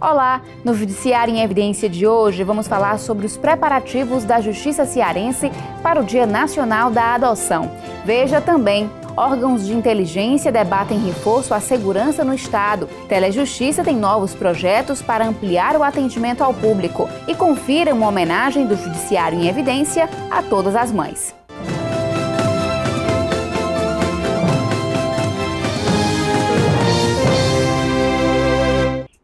Olá! No Judiciário em Evidência de hoje, vamos falar sobre os preparativos da Justiça Cearense para o Dia Nacional da Adoção. Veja também, órgãos de inteligência debatem reforço à segurança no Estado. Telejustiça tem novos projetos para ampliar o atendimento ao público. E confira uma homenagem do Judiciário em Evidência a todas as mães.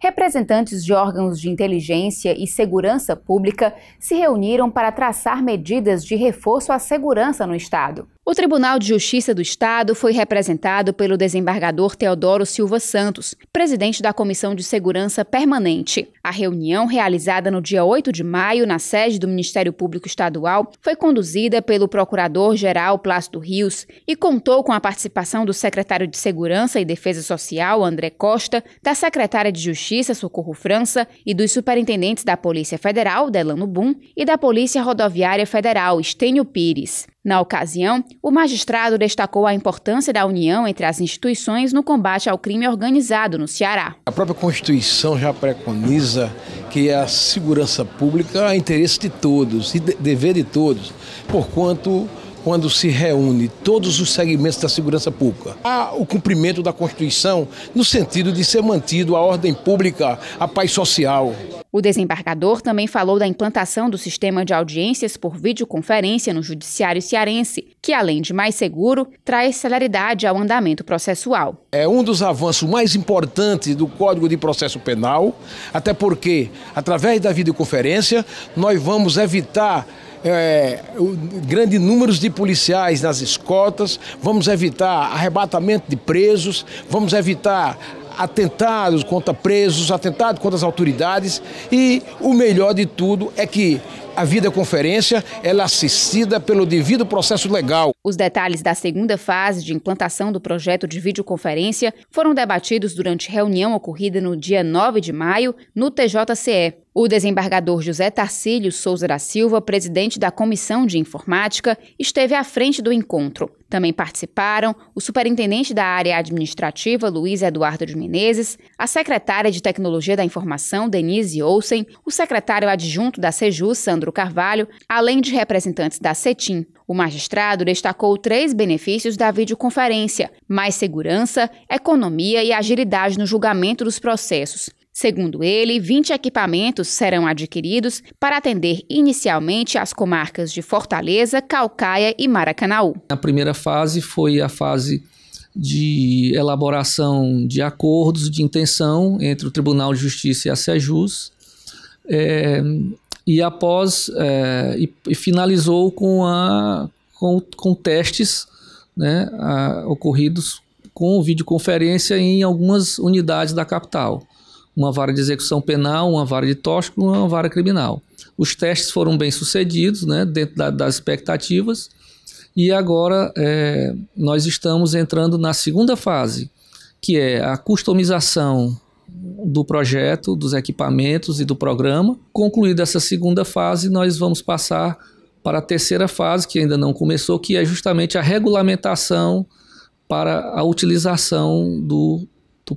Representantes de órgãos de inteligência e segurança pública se reuniram para traçar medidas de reforço à segurança no Estado. O Tribunal de Justiça do Estado foi representado pelo desembargador Teodoro Silva Santos, presidente da Comissão de Segurança Permanente. A reunião, realizada no dia 8 de maio, na sede do Ministério Público Estadual, foi conduzida pelo Procurador-Geral Plácido Rios e contou com a participação do secretário de Segurança e Defesa Social, André Costa, da secretária de Justiça, Socorro França, e dos superintendentes da Polícia Federal, Delano Bum, e da Polícia Rodoviária Federal, Estênio Pires. Na ocasião, o magistrado destacou a importância da união entre as instituições no combate ao crime organizado no Ceará. A própria Constituição já preconiza que a segurança pública é interesse de todos e dever de todos, porquanto quando se reúne todos os segmentos da segurança pública. Há o cumprimento da Constituição no sentido de ser mantido a ordem pública, a paz social. O desembargador também falou da implantação do sistema de audiências por videoconferência no Judiciário Cearense, que, além de mais seguro, traz celeridade ao andamento processual. É um dos avanços mais importantes do Código de Processo Penal, até porque, através da videoconferência, nós vamos evitar grande número de policiais nas escoltas, vamos evitar arrebatamento de presos, vamos evitar atentados contra presos, atentados contra as autoridades e o melhor de tudo é que a videoconferência ela é assistida pelo devido processo legal. Os detalhes da segunda fase de implantação do projeto de videoconferência foram debatidos durante reunião ocorrida no dia 9 de maio no TJCE. O desembargador José Tarcílio Souza da Silva, presidente da Comissão de Informática, esteve à frente do encontro. Também participaram o superintendente da área administrativa, Luiz Eduardo de Menezes, a secretária de Tecnologia da Informação, Denise Olsen, o secretário adjunto da Sejus, Sandro Carvalho, além de representantes da CETIM. O magistrado destacou 3 benefícios da videoconferência: mais segurança, economia e agilidade no julgamento dos processos. Segundo ele, 20 equipamentos serão adquiridos para atender inicialmente as comarcas de Fortaleza, Caucaia e Maracanaú. A primeira fase foi a fase de elaboração de acordos de intenção entre o Tribunal de Justiça e a Sejus, e após e finalizou com testes, né, ocorridos com videoconferência em algumas unidades da capital. Uma vara de execução penal, uma vara de tóxico e uma vara criminal. Os testes foram bem sucedidos, né, dentro das expectativas, e agora nós estamos entrando na segunda fase, que é a customização do projeto, dos equipamentos e do programa. Concluída essa segunda fase, nós vamos passar para a terceira fase, que ainda não começou, que é justamente a regulamentação para a utilização do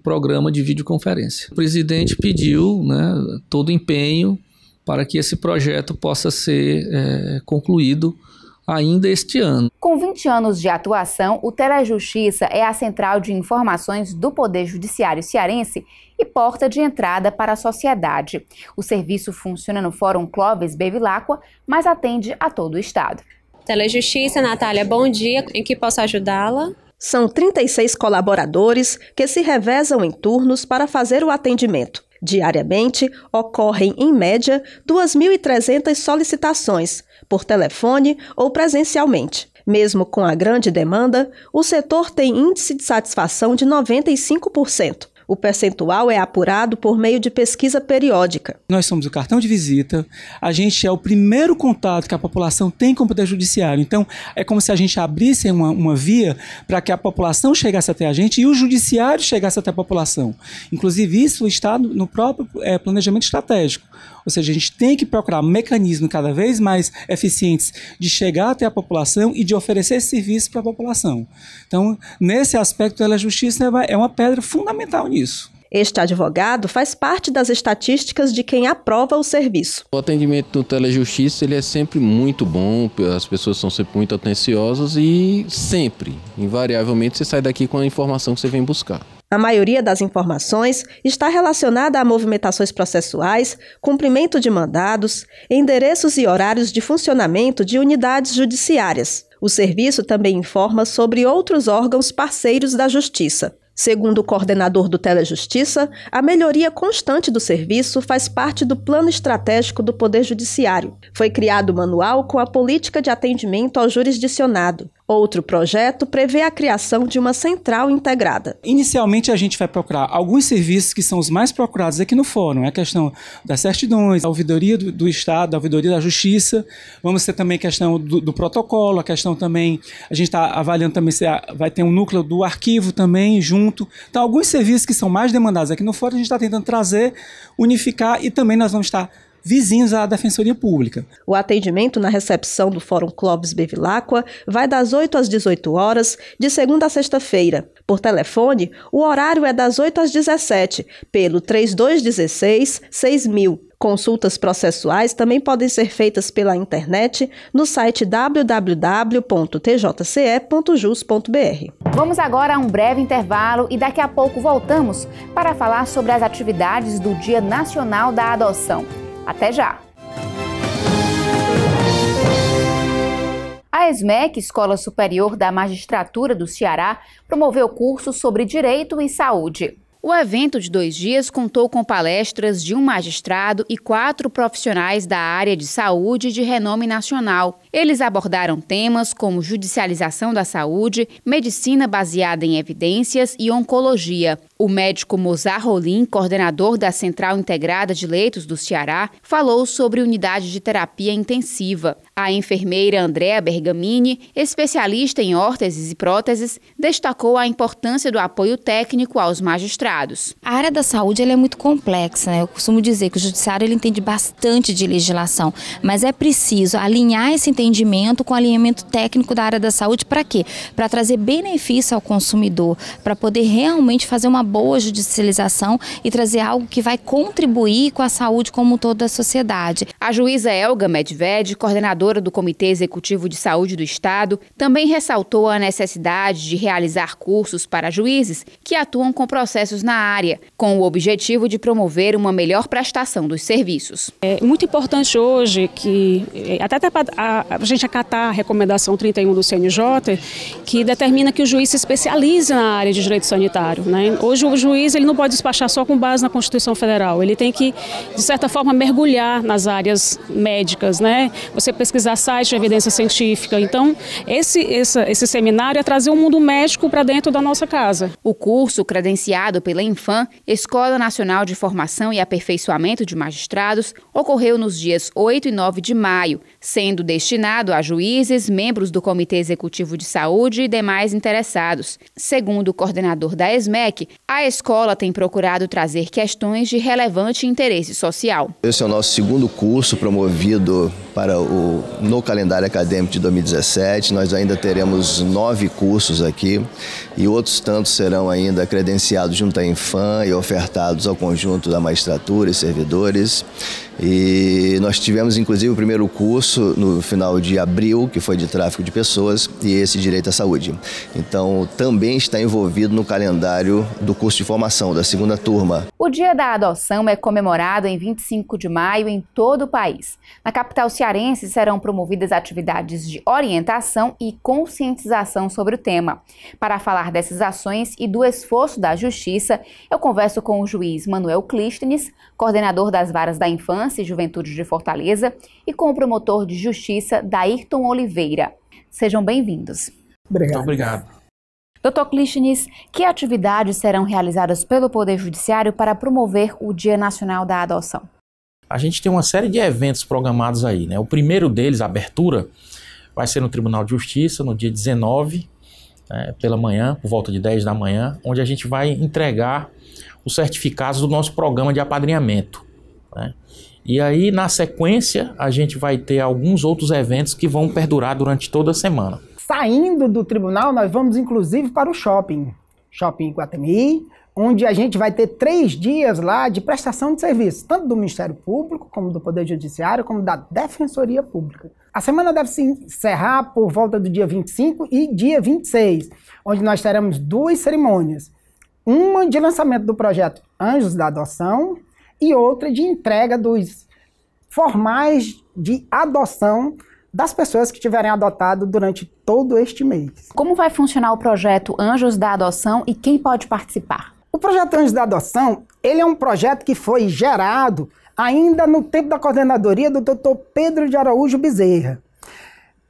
programa de videoconferência. O presidente pediu, né, todo empenho para que esse projeto possa ser concluído ainda este ano. Com 20 anos de atuação, o Telejustiça é a central de informações do Poder Judiciário cearense e porta de entrada para a sociedade. O serviço funciona no Fórum Clóvis Bevilacqua, mas atende a todo o Estado. Telejustiça, Natália, bom dia. Em que posso ajudá-la? São 36 colaboradores que se revezam em turnos para fazer o atendimento. Diariamente, ocorrem, em média, 2.300 solicitações, por telefone ou presencialmente. Mesmo com a grande demanda, o setor tem índice de satisfação de 95%. O percentual é apurado por meio de pesquisa periódica. Nós somos o cartão de visita, a gente é o primeiro contato que a população tem com o Poder Judiciário. Então, é como se a gente abrisse uma via para que a população chegasse até a gente e o Judiciário chegasse até a população. Inclusive, isso está no próprio planejamento estratégico. Ou seja, a gente tem que procurar mecanismos cada vez mais eficientes de chegar até a população e de oferecer esse serviço para a população. Então, nesse aspecto, a Justiça é uma pedra fundamental nisso. Este advogado faz parte das estatísticas de quem aprova o serviço. O atendimento do Telejustiça ele é sempre muito bom, as pessoas são sempre muito atenciosas e sempre, invariavelmente, você sai daqui com a informação que você vem buscar. A maioria das informações está relacionada a movimentações processuais, cumprimento de mandados, endereços e horários de funcionamento de unidades judiciárias. O serviço também informa sobre outros órgãos parceiros da Justiça. Segundo o coordenador do Telejustiça, a melhoria constante do serviço faz parte do plano estratégico do Poder Judiciário. Foi criado o manual com a política de atendimento ao jurisdicionado. Outro projeto prevê a criação de uma central integrada. Inicialmente, a gente vai procurar alguns serviços que são os mais procurados aqui no fórum. É a questão das certidões, a ouvidoria do Estado, a ouvidoria da Justiça. Vamos ter também a questão do protocolo, a questão também, a gente está avaliando também se vai ter um núcleo do arquivo também junto. Então, alguns serviços que são mais demandados aqui no fórum, a gente está tentando trazer, unificar e também nós vamos estar vizinhos à Defensoria Pública. O atendimento na recepção do Fórum Clóvis Bevilacqua vai das 8 às 18 horas, de segunda a sexta-feira. Por telefone, o horário é das 8 às 17, pelo 3216-6000. Consultas processuais também podem ser feitas pela internet no site www.tjce.jus.br. Vamos agora a um breve intervalo e daqui a pouco voltamos para falar sobre as atividades do Dia Nacional da Adoção. Até já! A ESMEC, Escola Superior da Magistratura do Ceará, promoveu curso sobre Direito e Saúde. O evento de 2 dias contou com palestras de um magistrado e 4 profissionais da área de saúde de renome nacional. Eles abordaram temas como judicialização da saúde, medicina baseada em evidências e oncologia. O médico Mozart Rolim, coordenador da Central Integrada de Leitos do Ceará, falou sobre unidade de terapia intensiva. A enfermeira Andréa Bergamini, especialista em órteses e próteses, destacou a importância do apoio técnico aos magistrados. A área da saúde ela é muito complexa, né? Eu costumo dizer que o judiciário ele entende bastante de legislação, mas é preciso alinhar esse entendimento com o alinhamento técnico da área da saúde. Para quê? Para trazer benefício ao consumidor, para poder realmente fazer uma boa judicialização e trazer algo que vai contribuir com a saúde como um todo da sociedade. A juíza Elga Medved, coordenadora do Comitê Executivo de Saúde do Estado, também ressaltou a necessidade de realizar cursos para juízes que atuam com processos na área, com o objetivo de promover uma melhor prestação dos serviços. É muito importante hoje que, até para a gente acatar a recomendação 31 do CNJ, que determina que o juiz se especialize na área de direito sanitário, né? Hoje o juiz ele não pode despachar só com base na Constituição Federal, ele tem que, de certa forma, mergulhar nas áreas médicas, né? Você pesquisar sites de evidência científica. Então, esse seminário é trazer o mundo médico para dentro da nossa casa. O curso, credenciado pela Infam, Escola Nacional de Formação e Aperfeiçoamento de Magistrados, ocorreu nos dias 8 e 9 de maio, sendo destinado a juízes, membros do Comitê Executivo de Saúde e demais interessados. Segundo o coordenador da ESMEC, a escola tem procurado trazer questões de relevante interesse social. Esse é o nosso segundo curso promovido no calendário acadêmico de 2017. Nós ainda teremos 9 cursos aqui e outros tantos serão ainda credenciados junto à Infam e ofertados ao conjunto da magistratura e servidores. E nós tivemos inclusive o primeiro curso no final de abril, que foi de tráfico de pessoas, e esse direito à saúde. Então também está envolvido no calendário do curso de formação da segunda turma. O Dia da Adoção é comemorado em 25 de maio em todo o país. Na capital cearense serão promovidas atividades de orientação e conscientização sobre o tema. Para falar dessas ações e do esforço da Justiça, eu converso com o juiz Manuel Clístenes, coordenador das varas da Infância e Juventude de Fortaleza, e com o promotor de Justiça, Dairton Oliveira. Sejam bem-vindos. Obrigado. Muito obrigado. Dr. Clístenes, que atividades serão realizadas pelo Poder Judiciário para promover o Dia Nacional da Adoção? A gente tem uma série de eventos programados aí, né? O primeiro deles, a abertura, vai ser no Tribunal de Justiça, no dia 19, pela manhã, por volta de 10 da manhã, onde a gente vai entregar os certificados do nosso programa de apadrinhamento, né? E aí, na sequência, a gente vai ter alguns outros eventos que vão perdurar durante toda a semana. Saindo do tribunal, nós vamos inclusive para o shopping. Shopping Iguatemi, onde a gente vai ter 3 dias lá de prestação de serviço, tanto do Ministério Público, como do Poder Judiciário, como da Defensoria Pública. A semana deve se encerrar por volta do dia 25 e dia 26, onde nós teremos 2 cerimônias. Uma de lançamento do projeto Anjos da Adoção e outra de entrega dos formais de adoção das pessoas que tiverem adotado durante todo este mês. Como vai funcionar o projeto Anjos da Adoção e quem pode participar? O projeto Anjos da Adoção, ele é um projeto que foi gerado ainda no tempo da coordenadoria do Dr. Pedro de Araújo Bezerra.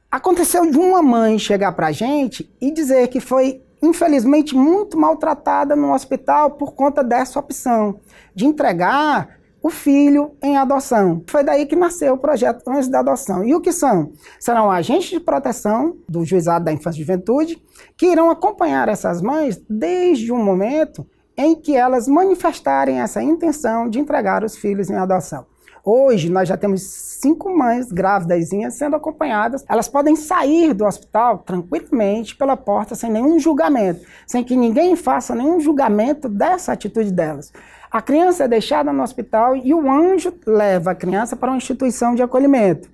Aconteceu de uma mãe chegar para a gente e dizer que foi, infelizmente, muito maltratada no hospital por conta dessa opção de entregar o filho em adoção. Foi daí que nasceu o projeto Anjos da Adoção. E o que são? Serão agentes de proteção do Juizado da Infância e Juventude que irão acompanhar essas mães desde o momento em que elas manifestarem essa intenção de entregar os filhos em adoção. Hoje nós já temos 5 mães grávidazinhas sendo acompanhadas. Elas podem sair do hospital tranquilamente pela porta sem nenhum julgamento, sem que ninguém faça nenhum julgamento dessa atitude delas. A criança é deixada no hospital e o anjo leva a criança para uma instituição de acolhimento.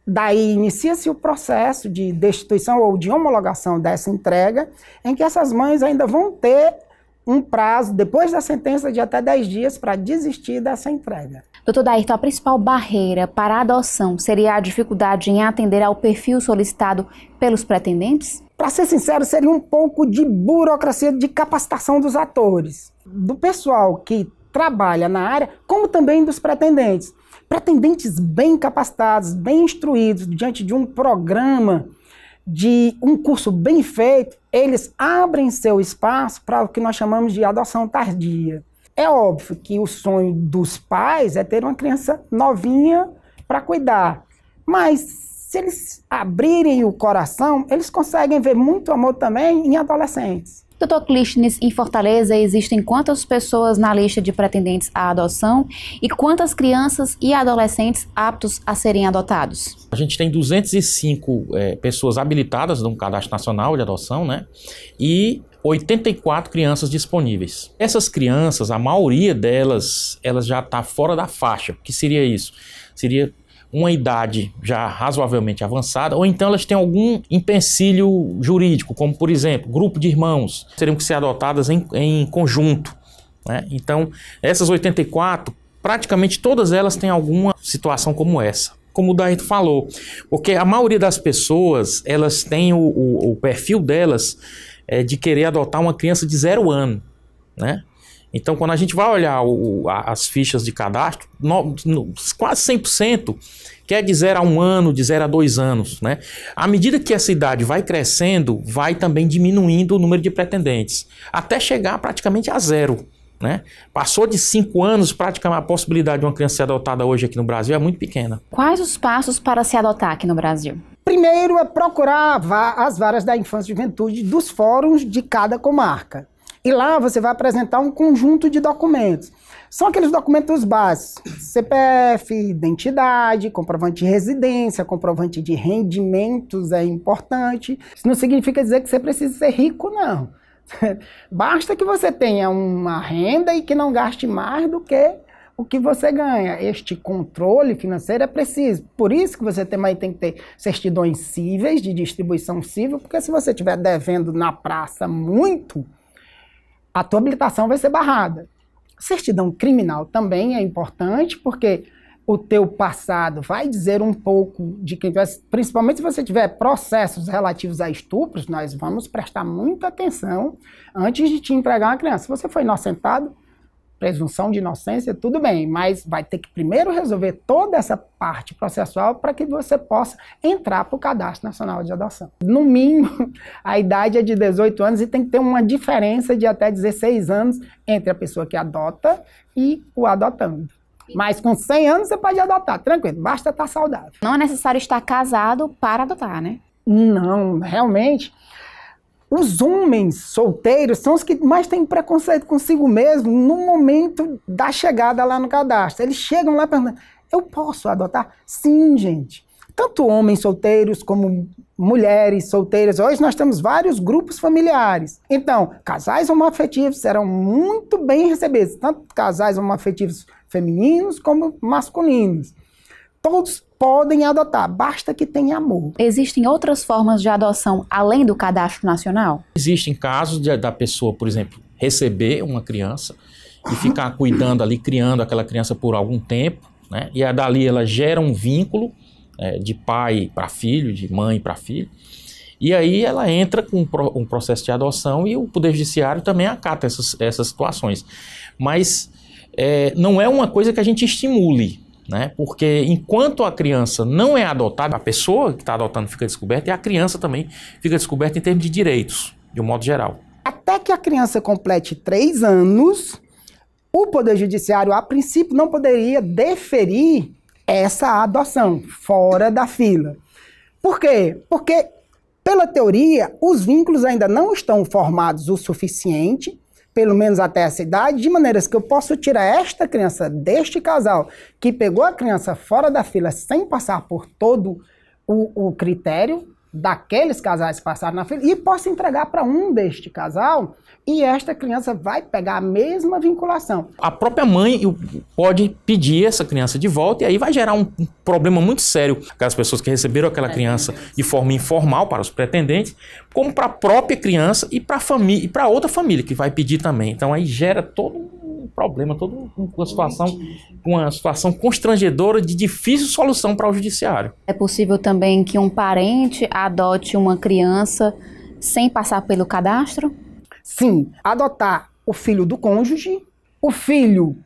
Daí inicia-se o processo de destituição ou de homologação dessa entrega, em que essas mães ainda vão ter um prazo, depois da sentença, de até 10 dias para desistir dessa entrega. Doutor Dairton, a principal barreira para a adoção seria a dificuldade em atender ao perfil solicitado pelos pretendentes? Para ser sincero, seria um pouco de burocracia de capacitação dos atores, do pessoal que trabalha na área, como também dos pretendentes. Pretendentes bem capacitados, bem instruídos, diante de um programa, de um curso bem feito, eles abrem seu espaço para o que nós chamamos de adoção tardia. É óbvio que o sonho dos pais é ter uma criança novinha para cuidar, mas se eles abrirem o coração, eles conseguem ver muito amor também em adolescentes. Doutor Clístenes, em Fortaleza existem quantas pessoas na lista de pretendentes à adoção e quantas crianças e adolescentes aptos a serem adotados? A gente tem 205 pessoas habilitadas no Cadastro Nacional de Adoção, né? E 84 crianças disponíveis. Essas crianças, a maioria delas, elas já está fora da faixa. O que seria isso? Seria uma idade já razoavelmente avançada, ou então elas têm algum empecilho jurídico, como por exemplo, grupo de irmãos, teriam que ser adotadas em conjunto, né? Então, essas 84, praticamente todas elas têm alguma situação como essa. Como o Dairton falou, porque a maioria das pessoas, elas têm o perfil delas de querer adotar uma criança de 0 ano, né? Então, quando a gente vai olhar as fichas de cadastro, quase 100% quer de 0 a 1 ano, de 0 a 2 anos, né? À medida que essa idade vai crescendo, vai também diminuindo o número de pretendentes, até chegar praticamente a 0, né? Passou de 5 anos, praticamente a possibilidade de uma criança ser adotada hoje aqui no Brasil é muito pequena. Quais os passos para se adotar aqui no Brasil? Primeiro é procurar as varas da infância e juventude dos fóruns de cada comarca. E lá você vai apresentar um conjunto de documentos. São aqueles documentos básicos: CPF, identidade, comprovante de residência, comprovante de rendimentos é importante. Isso não significa dizer que você precisa ser rico, não. Basta que você tenha uma renda e que não gaste mais do que o que você ganha. Este controle financeiro é preciso. Por isso que você também tem que ter certidões cíveis, de distribuição cível, porque se você estiver devendo na praça muito, a tua habilitação vai ser barrada. Certidão criminal também é importante, porque o teu passado vai dizer um pouco de quem tu é, principalmente se você tiver processos relativos a estupros, nós vamos prestar muita atenção antes de te entregar uma criança. Se você foi inocentado, presunção de inocência, tudo bem, mas vai ter que primeiro resolver toda essa parte processual para que você possa entrar para o Cadastro Nacional de Adoção. No mínimo, a idade é de 18 anos e tem que ter uma diferença de até 16 anos entre a pessoa que adota e o adotando. Mas com 100 anos você pode adotar, tranquilo, basta estar saudável. Não é necessário estar casado para adotar, né? Não, realmente. Os homens solteiros são os que mais têm preconceito consigo mesmo no momento da chegada lá no cadastro. Eles chegam lá perguntando: eu posso adotar? Sim, gente. tanto homens solteiros como mulheres solteiras. Hoje nós temos vários grupos familiares. Então, casais homoafetivos serão muito bem recebidos, tanto casais homoafetivos femininos como masculinos. Todos podem adotar, basta que tenha amor. Existem outras formas de adoção além do cadastro nacional? Existem casos da pessoa, por exemplo, receber uma criança e ficar cuidando ali, criando aquela criança por algum tempo, né? E dali ela gera um vínculo de pai para filho, de mãe para filho, e aí ela entra com um processo de adoção e o Poder Judiciário também acata essas situações. Mas não é uma coisa que a gente estimule, né? Porque enquanto a criança não é adotada, a pessoa que está adotando fica descoberta e a criança também fica descoberta em termos de direitos, de um modo geral. Até que a criança complete 3 anos, o Poder Judiciário, a princípio, não poderia deferir essa adoção fora da fila. Por quê? Porque, pela teoria, os vínculos ainda não estão formados o suficiente, pelo menos até essa idade, de maneiras que eu posso tirar esta criança deste casal que pegou a criança fora da fila sem passar por todo o critério daqueles casais que passaram na fila e posso entregar para um deste casal e esta criança vai pegar a mesma vinculação. A própria mãe pode pedir essa criança de volta e aí vai gerar um problema muito sério. Aquelas pessoas que receberam aquela criança de forma informal para os pretendentes, como para a própria criança e para a família e para outra família que vai pedir também. Então aí gera todo um problema, toda uma situação constrangedora de difícil solução para o judiciário. É possível também que um parente adote uma criança sem passar pelo cadastro? Sim, adotar o filho do cônjuge, o filho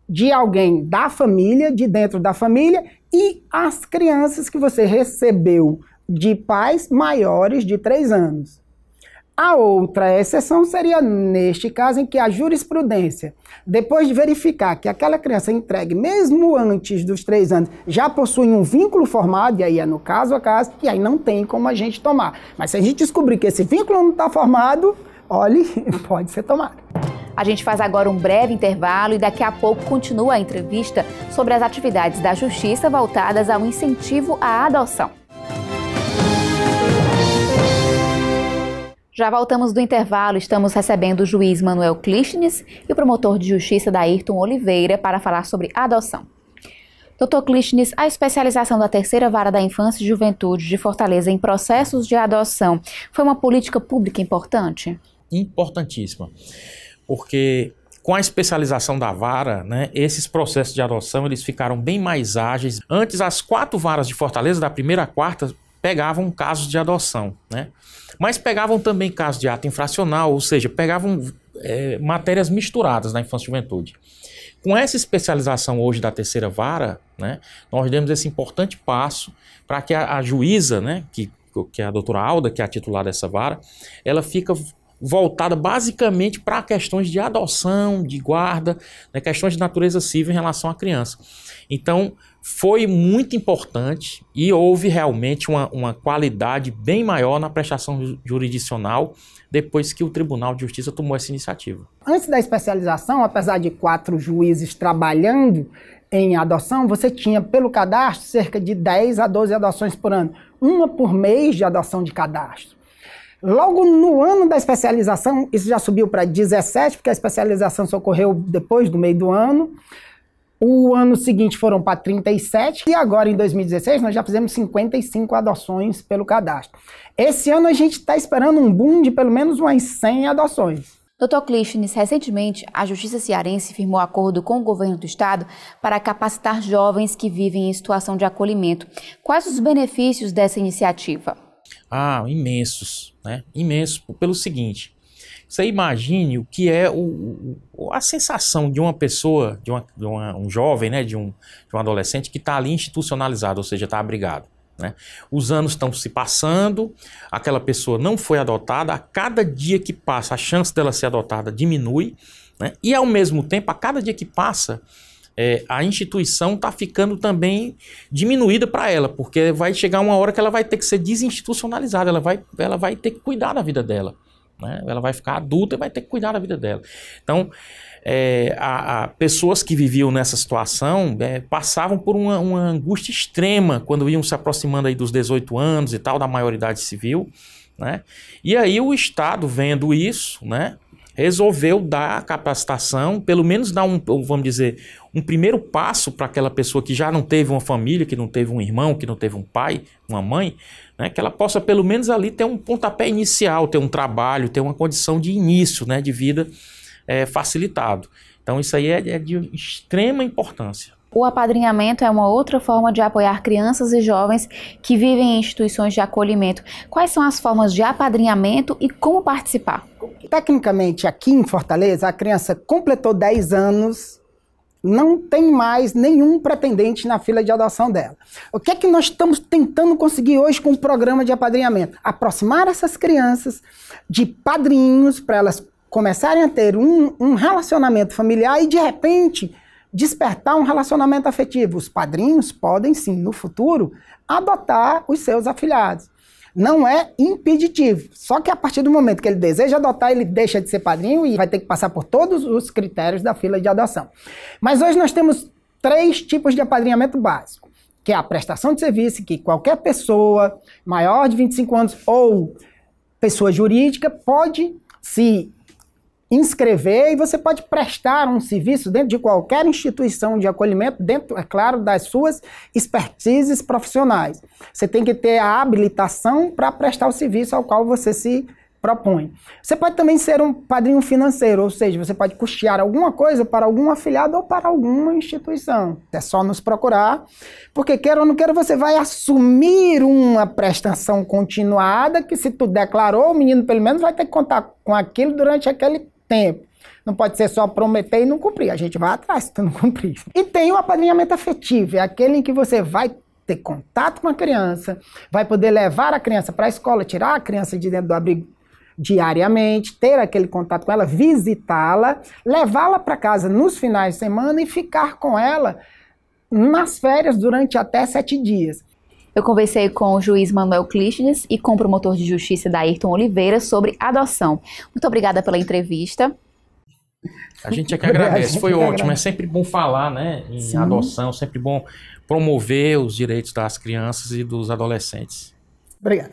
de alguém da família, de dentro da família, e as crianças que você recebeu de pais maiores de 3 anos. A outra exceção seria neste caso em que a jurisprudência, depois de verificar que aquela criança entregue, mesmo antes dos 3 anos, já possui um vínculo formado, e aí é no caso a caso, e aí não tem como a gente tomar. Mas se a gente descobrir que esse vínculo não está formado, olhe, pode ser tomado. A gente faz agora um breve intervalo e daqui a pouco continua a entrevista sobre as atividades da Justiça voltadas ao incentivo à adoção. Já voltamos do intervalo, estamos recebendo o juiz Manuel Clístenes e o promotor de justiça Dairton Oliveira para falar sobre adoção. Dr. Clístenes, a especialização da Terceira Vara da Infância e Juventude de Fortaleza em processos de adoção foi uma política pública importante? Importantíssima, porque com a especialização da vara, né, esses processos de adoção eles ficaram bem mais ágeis. Antes, as 4 varas de Fortaleza, da primeira à quarta, pegavam casos de adoção, né? Mas pegavam também casos de ato infracional, ou seja, pegavam matérias misturadas na infância e juventude. Com essa especialização hoje da Terceira Vara, né, nós demos esse importante passo para que a juíza, né, que é a doutora Alda, que é a titular dessa vara, ela fica voltada basicamente para questões de adoção, de guarda, né, questões de natureza civil em relação à criança. Então, foi muito importante e houve realmente uma qualidade bem maior na prestação jurisdicional depois que o Tribunal de Justiça tomou essa iniciativa. Antes da especialização, apesar de 4 juízes trabalhando em adoção, você tinha pelo cadastro cerca de 10 a 12 adoções por ano, uma por mês de adoção de cadastro. Logo no ano da especialização, isso já subiu para 17, porque a especialização só ocorreu depois do meio do ano. O ano seguinte foram para 37 e agora em 2016 nós já fizemos 55 adoções pelo cadastro. Esse ano a gente está esperando um boom de pelo menos umas 100 adoções. Dr. Clístenes, recentemente a Justiça Cearense firmou acordo com o governo do estado para capacitar jovens que vivem em situação de acolhimento. Quais os benefícios dessa iniciativa? Imensos, né? Imensos pelo seguinte. Você imagine o que é a sensação de uma pessoa, um jovem, né, de um adolescente que está ali institucionalizado, ou seja, está abrigado, né? Os anos estão se passando, aquela pessoa não foi adotada, a cada dia que passa a chance dela ser adotada diminui, né? E ao mesmo tempo, a cada dia que passa, a instituição está ficando também diminuída para ela, porque vai chegar uma hora que ela vai ter que ser desinstitucionalizada, ela vai ter que cuidar da vida dela. né? Ela vai ficar adulta e vai ter que cuidar da vida dela. Então, pessoas que viviam nessa situação passavam por uma angústia extrema quando iam se aproximando aí dos 18 anos e tal, da maioridade civil, né? E aí o Estado, vendo isso, né, resolveu dar a capacitação, pelo menos dar vamos dizer, um primeiro passo para aquela pessoa que já não teve uma família, que não teve um irmão, que não teve um pai, uma mãe, né, que ela possa pelo menos ali ter um pontapé inicial, ter um trabalho, ter uma condição de início, né, de vida facilitado. Então isso aí é de extrema importância. O apadrinhamento é uma outra forma de apoiar crianças e jovens que vivem em instituições de acolhimento. Quais são as formas de apadrinhamento e como participar? Tecnicamente, aqui em Fortaleza, a criança completou 10 anos, não tem mais nenhum pretendente na fila de adoção dela. O que é que nós estamos tentando conseguir hoje com o programa de apadrinhamento? Aproximar essas crianças de padrinhos para elas começarem a ter um relacionamento familiar e, de repente, despertar um relacionamento afetivo. Os padrinhos podem, sim, no futuro, adotar os seus afilhados. Não é impeditivo. Só que a partir do momento que ele deseja adotar, ele deixa de ser padrinho e vai ter que passar por todos os critérios da fila de adoção. Mas hoje nós temos 3 tipos de apadrinhamento básico, que é a prestação de serviço, que qualquer pessoa maior de 25 anos ou pessoa jurídica pode se inscrever e você pode prestar um serviço dentro de qualquer instituição de acolhimento, dentro, é claro, das suas expertises profissionais. Você tem que ter a habilitação para prestar o serviço ao qual você se propõe. Você pode também ser um padrinho financeiro, ou seja, você pode custear alguma coisa para algum afiliado ou para alguma instituição. É só nos procurar, porque queira ou não queira, você vai assumir uma prestação continuada que, se tu declarou, o menino pelo menos vai ter que contar com aquilo durante aquele tempo. Não pode ser só prometer e não cumprir. A gente vai atrás se tu não cumprir. E tem o apadrinhamento afetivo, é aquele em que você vai ter contato com a criança, vai poder levar a criança para a escola, tirar a criança de dentro do abrigo diariamente, ter aquele contato com ela, visitá-la, levá-la para casa nos finais de semana e ficar com ela nas férias durante até 7 dias. Eu conversei com o juiz Manuel Clístenes e com o promotor de justiça Dairton Oliveira sobre adoção. Muito obrigada pela entrevista. A gente é que agradece, foi ótimo. É sempre bom falar, né, em adoção, sempre bom promover os direitos das crianças e dos adolescentes. Obrigado.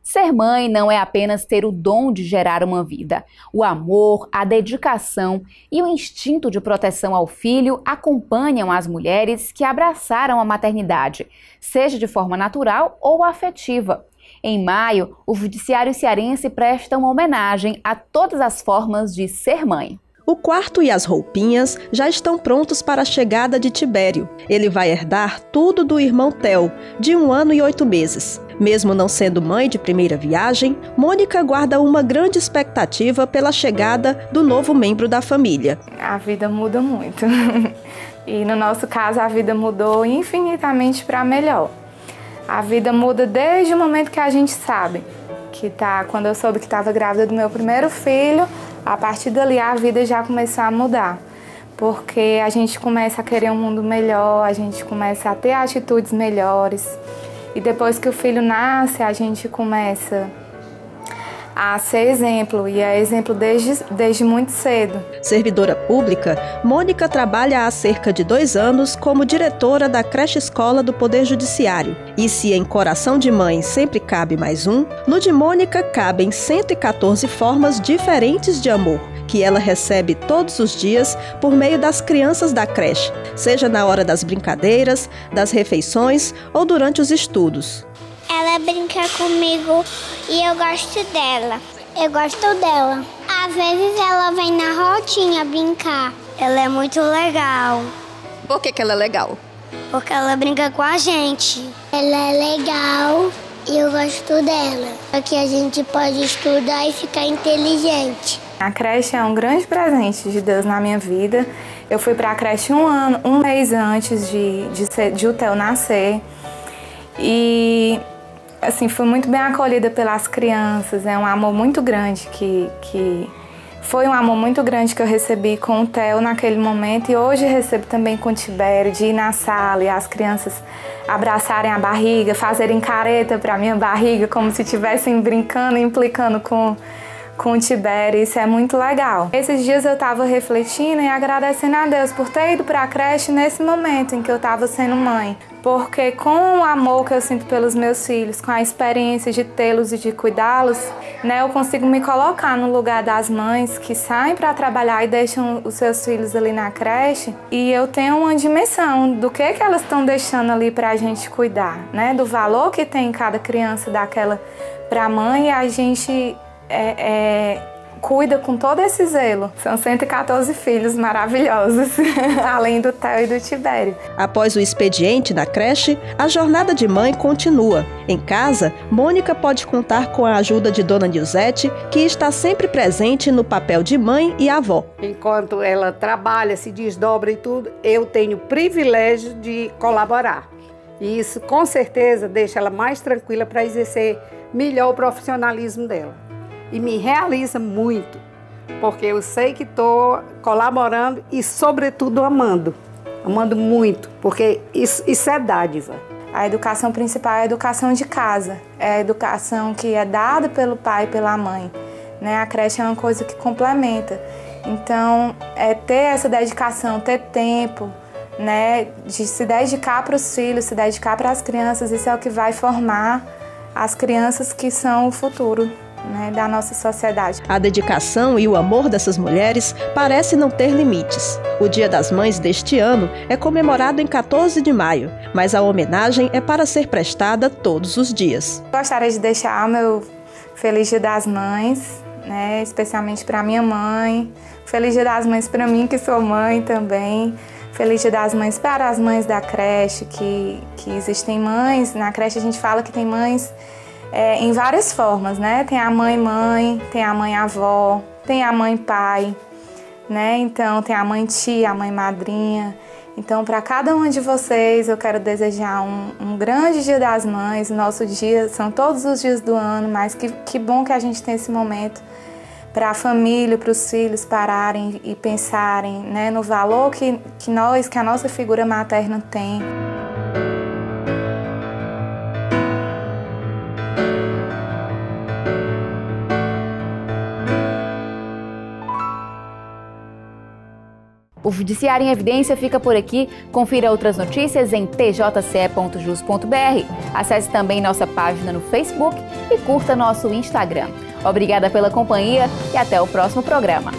Ser mãe não é apenas ter o dom de gerar uma vida. O amor, a dedicação e o instinto de proteção ao filho acompanham as mulheres que abraçaram a maternidade, seja de forma natural ou afetiva. Em maio, o Judiciário Cearense presta uma homenagem a todas as formas de ser mãe. O quarto e as roupinhas já estão prontos para a chegada de Tibério. Ele vai herdar tudo do irmão Theo, de 1 ano e 8 meses. Mesmo não sendo mãe de primeira viagem, Mônica guarda uma grande expectativa pela chegada do novo membro da família. A vida muda muito. E no nosso caso, a vida mudou infinitamente para melhor. A vida muda desde o momento que a gente sabe. Quando eu soube que estava grávida do meu primeiro filho, a partir dali a vida já começou a mudar. Porque a gente começa a querer um mundo melhor, a gente começa a ter atitudes melhores. E depois que o filho nasce, a gente começa a ser exemplo, e é exemplo desde muito cedo. Servidora pública, Mônica trabalha há cerca de 2 anos como diretora da creche escola do Poder Judiciário. E se em coração de mãe sempre cabe mais um, no de Mônica cabem 114 formas diferentes de amor, que ela recebe todos os dias por meio das crianças da creche, seja na hora das brincadeiras, das refeições ou durante os estudos. Ela brinca comigo e eu gosto dela. Eu gosto dela. Às vezes ela vem na rodinha brincar. Ela é muito legal. Por que ela é legal? Porque ela brinca com a gente. Ela é legal e eu gosto dela. Aqui a gente pode estudar e ficar inteligente. A creche é um grande presente de Deus na minha vida. Eu fui para a creche um mês antes de o Theo nascer. E assim, fui muito bem acolhida pelas crianças. É um amor muito grande que Foi um amor muito grande que eu recebi com o Theo naquele momento e hoje recebo também com o Tibério, de ir na sala e as crianças abraçarem a barriga, fazerem careta para minha barriga, como se estivessem brincando e implicando com o Tibério. Isso é muito legal. Esses dias eu estava refletindo e agradecendo a Deus por ter ido para a creche nesse momento em que eu estava sendo mãe. Porque com o amor que eu sinto pelos meus filhos, com a experiência de tê-los e de cuidá-los, né, eu consigo me colocar no lugar das mães que saem para trabalhar e deixam os seus filhos ali na creche. E eu tenho uma dimensão do que elas estão deixando ali para a gente cuidar, né, do valor que tem cada criança daquela para a mãe, e a gente cuida com todo esse zelo. São 114 filhos maravilhosos, além do Theo e do Tibério. Após o expediente na creche, a jornada de mãe continua. Em casa, Mônica pode contar com a ajuda de Dona Nilzete, que está sempre presente no papel de mãe e avó. Enquanto ela trabalha, se desdobra e tudo, eu tenho o privilégio de colaborar. E isso, com certeza, deixa ela mais tranquila para exercer melhor o profissionalismo dela. E me realiza muito, porque eu sei que estou colaborando e, sobretudo, amando muito, porque isso é dádiva. A educação principal é a educação de casa, é a educação que é dada pelo pai e pela mãe, né? A creche é uma coisa que complementa. Então, ter essa dedicação, ter tempo, né, de se dedicar para os filhos, se dedicar para as crianças, isso é o que vai formar as crianças que são o futuro, né, da nossa sociedade. A dedicação e o amor dessas mulheres parece não ter limites. O Dia das Mães deste ano é comemorado em 14 de maio, mas a homenagem é para ser prestada todos os dias. Gostaria de deixar o meu Feliz Dia das Mães, né, especialmente para minha mãe. Feliz Dia das Mães para mim, que sou mãe também. Feliz Dia das Mães para as mães da creche, que existem mães. Na creche a gente fala que tem mães em várias formas, né? Tem a mãe, tem a mãe-avó, tem a mãe-pai, né? Então, tem a mãe-tia, a mãe-madrinha. Então, para cada uma de vocês, eu quero desejar um grande Dia das Mães. Nosso dia são todos os dias do ano, mas que bom que a gente tem esse momento para a família, para os filhos pararem e pensarem, né, no valor que a nossa figura materna tem. O Judiciário em Evidência fica por aqui. Confira outras notícias em tjce.jus.br. Acesse também nossa página no Facebook e curta nosso Instagram. Obrigada pela companhia e até o próximo programa.